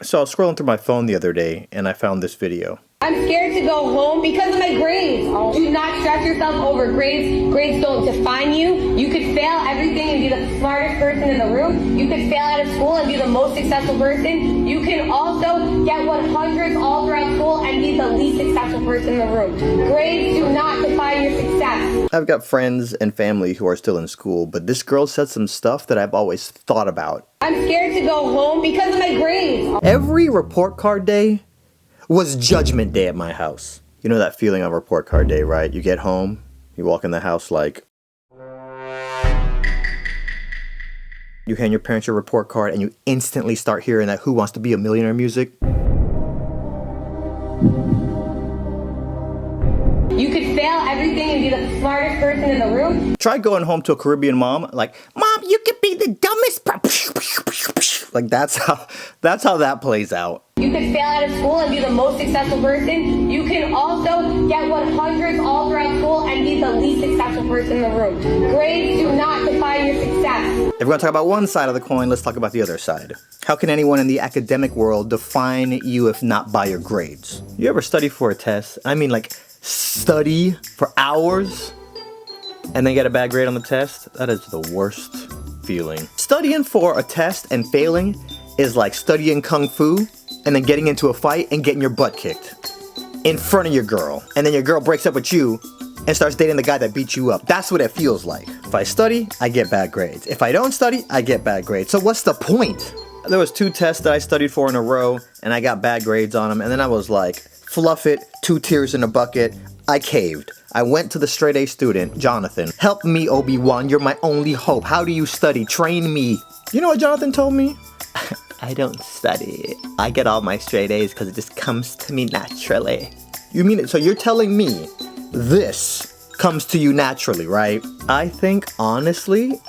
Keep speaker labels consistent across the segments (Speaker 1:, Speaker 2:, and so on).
Speaker 1: So I was scrolling through my phone the other day and I found this video.
Speaker 2: I'm scared to go home because of my grades. Do not stress yourself over grades. Grades don't define you. You could fail everything and be the smartest person in the room. You could fail out of school and be the most successful person. You can also get 100s all throughout school and be the least successful person in the room. Grades do not define your success.
Speaker 1: I've got friends and family who are still in school, but this girl said some stuff that I've always thought about.
Speaker 2: I'm scared to go home because of my grades.
Speaker 1: Every report card day was judgment day at my house. You know that feeling on report card day, right? You get home, you walk in the house like... You hand your parents your report card and you instantly start hearing that Who Wants to Be a Millionaire music.
Speaker 2: You could fail everything and be the smartest person in the room.
Speaker 1: Try going home to a Caribbean mom, like, Mom, you could be the dumbest... Like, that's how that plays out.
Speaker 2: You could fail out of school and be the most successful person. You can also get 100s all throughout school and be the least successful person in the room. Grades do not define your success.
Speaker 1: If we're going to talk about one side of the coin, let's talk about the other side. How can anyone in the academic world define you if not by your grades? You ever study for a test? I mean, like, study for hours and then get a bad grade on the test? That is the worst feeling. Studying for a test and failing is like studying kung fu and then getting into a fight and getting your butt kicked in front of your girl. And then your girl breaks up with you and starts dating the guy that beat you up. That's what it feels like. If I study, I get bad grades. If I don't study, I get bad grades. So what's the point? There was 2 tests that I studied for in a row and I got bad grades on them. And then I was like, fluff it, 2 tears in a bucket. I caved. I went to the straight A student, Jonathan. Help me, Obi-Wan, you're my only hope. How do you study? Train me. You know what Jonathan told me? I don't study. I get all my straight A's because it just comes to me naturally. You mean it? So you're telling me this comes to you naturally, right? I think, honestly,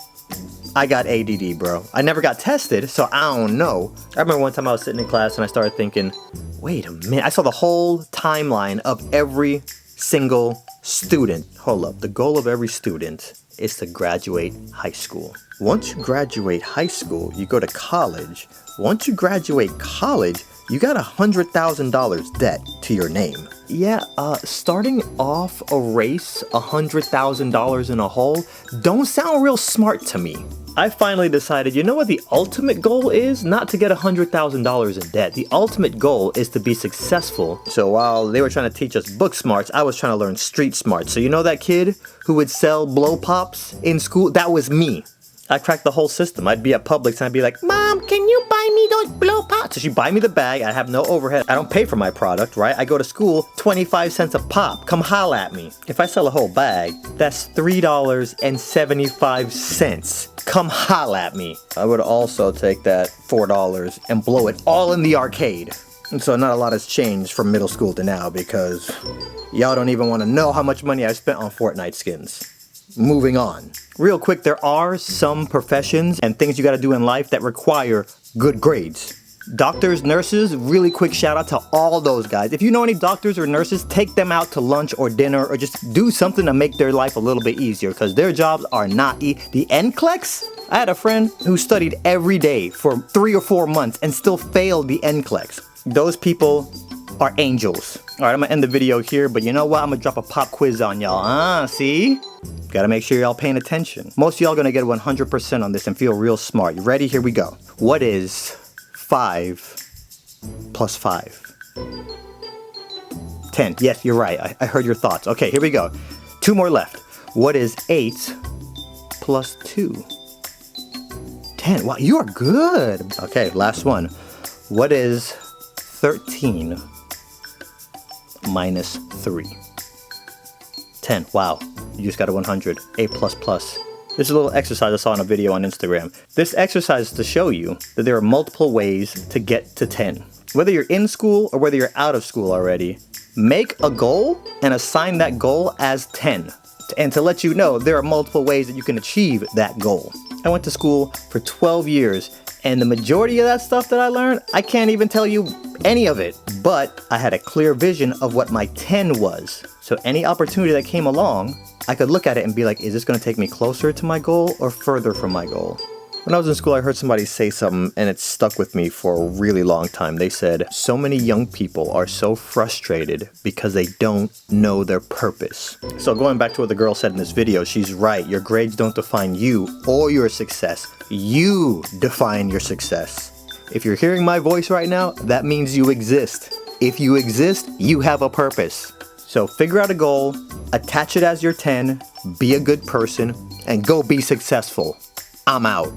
Speaker 1: I got ADD, bro. I never got tested, so I don't know. I remember one time I was sitting in class and I started thinking, wait a minute. I saw the whole timeline of every single student. Hold up. The goal of every student is to graduate high school. Once you graduate high school, you go to college. Once you graduate college, you got $100,000 debt to your name. Yeah, starting off a race $100,000 in a hole don't sound real smart to me. I finally decided, you know what the ultimate goal is? Not to get $100,000 in debt. The ultimate goal is to be successful. So while they were trying to teach us book smarts, I was trying to learn street smarts. So you know that kid who would sell blow pops in school? That was me. I cracked the whole system. I'd be at Publix and I'd be like, Mom, can you buy me those blow pops? So she'd buy me the bag. I have no overhead. I don't pay for my product, right? I go to school, 25 cents a pop. Come holla at me. If I sell a whole bag, that's $3.75. Come holla at me. I would also take that $4 and blow it all in the arcade. And so not a lot has changed from middle school to now because y'all don't even want to know how much money I spent on Fortnite skins. Moving on. Real quick, there are some professions and things you gotta do in life that require good grades. Doctors, nurses, really quick shout out to all those guys. If you know any doctors or nurses, take them out to lunch or dinner or just do something to make their life a little bit easier because their jobs are not easy. The NCLEX? I had a friend who studied every day for 3 or 4 months and still failed the NCLEX. Those people are angels. All right, I'm gonna end the video here, but you know what? I'm gonna drop a pop quiz on y'all. See? Gotta make sure y'all paying attention. Most of y'all gonna get 100% on this and feel real smart. You ready? Here we go. What is 5 plus 5? 10. Yes, you're right. I heard your thoughts. Okay, here we go. 2 more left. What is 8 plus 2? 10. Wow, you are good. Okay, last one. What is 13 minus 3? 10. Wow, you just got a 100. A++. This is a little exercise I saw in a video on Instagram. This exercise is to show you that there are multiple ways to get to 10. Whether you're in school or whether you're out of school already, make a goal and assign that goal as 10. And to let you know, there are multiple ways that you can achieve that goal. I went to school for 12 years and the majority of that stuff that I learned, I can't even tell you any of it. But I had a clear vision of what my 10 was. So any opportunity that came along, I could look at it and be like, is this gonna take me closer to my goal or further from my goal? When I was in school, I heard somebody say something and it stuck with me for a really long time. They said, so many young people are so frustrated because they don't know their purpose. So going back to what the girl said in this video, she's right. Your grades don't define you or your success. You define your success. If you're hearing my voice right now, that means you exist. If you exist, you have a purpose. So figure out a goal, attach it as your 10, be a good person, and go be successful. I'm out.